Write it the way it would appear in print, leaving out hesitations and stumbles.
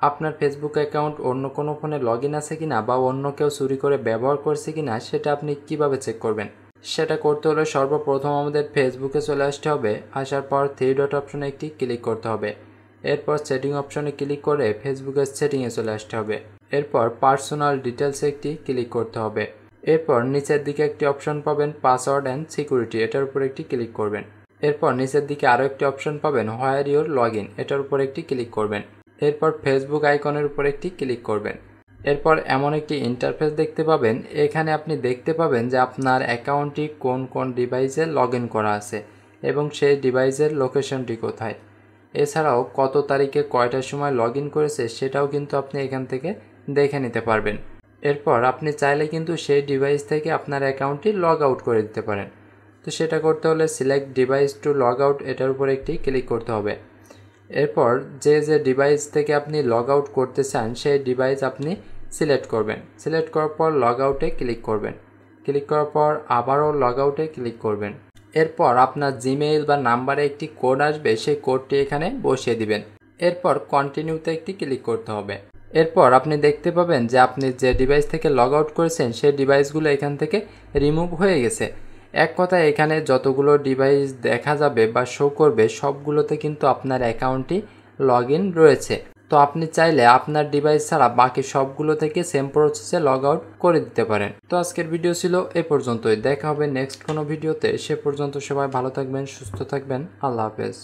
আপনার Facebook account অন্য কোনো ফোনে লগইন আছে কিনা বা অন্য কেউ চুরি করে ব্যবহার করছে কিনা সেটা আপনি কিভাবে চেক করবেন। সেটা করতে হলে সর্বপ্রথম আমাদের ফেসবুকে চলে আসতে হবে। আসার পর থ্রি ডট অপশনে একটি ক্লিক করতে হবে। এরপর সেটিং অপশনে ক্লিক করে ফেসবুকের সেটিংয়ে চলে আসতে হবে। এরপর পার্সোনাল ডিটেলসে একটি ক্লিক করতে হবে। এরপর নিচের দিকে একটি অপশন পাবেন পাসওয়ার্ড অ্যান্ড সিকিউরিটি, এটার উপর একটি ক্লিক করবেন। এরপর নিচের দিকে আরও একটি অপশন পাবেন হোয়ার ইউর লগইন, এটার উপর একটি ক্লিক করবেন। এরপর ফেসবুক আইকনের উপর একটি ক্লিক করবেন। এরপর এমন একটি ইন্টারফেস দেখতে পাবেন। এখানে আপনি দেখতে পাবেন যে আপনার অ্যাকাউন্টটি কোন কোন ডিভাইসে লগইন করা আছে এবং সেই ডিভাইসের লোকেশনটি কোথায়। এছাড়াও কত তারিখে কয়টার সময় লগইন করেছে সেটাও কিন্তু আপনি এখান থেকে দেখে নিতে পারবেন। এরপর আপনি চাইলে কিন্তু সেই ডিভাইস থেকে আপনার অ্যাকাউন্টটি লগ আউট করে দিতে পারেন। তো সেটা করতে হলে select device to log out, এটার উপর একটি ক্লিক করতে হবে। এরপর যে ডিভাইস থেকে আপনি লগ আউট করতে চান সেই ডিভাইস আপনি সিলেক্ট করবেন। সিলেক্ট করার পর লগ আউটে ক্লিক করবেন। ক্লিক করার পর আবারও লগ আউটে ক্লিক করবেন। এরপর আপনার জিমেইল বা নাম্বারে একটি কোড আসবে, সেই কোডটি এখানে বসিয়ে দিবেন। এরপর কন্টিনিউতে একটি ক্লিক করতে হবে। এরপর আপনি দেখতে পাবেন যে আপনি যে ডিভাইস থেকে লগ আউট করেছেন সেই ডিভাইসগুলো এখান থেকে রিমুভ হয়ে গেছে। এক কথায় এখানে যতগুলো ডিভাইস দেখা যাবে বা শো করবে সবগুলোতে কিন্তু আপনার অ্যাকাউন্টটি লগ ইন রয়েছে। তো আপনি চাইলে আপনার ডিভাইস ছাড়া বাকি সবগুলো থেকে সেম প্রসেসে লগ আউট করে দিতে পারেন। তো আজকের ভিডিও ছিল এ পর্যন্তই। দেখা হবে নেক্সট কোনো ভিডিওতে। সে পর্যন্ত সবাই ভালো থাকবেন, সুস্থ থাকবেন। আল্লাহ হাফেজ।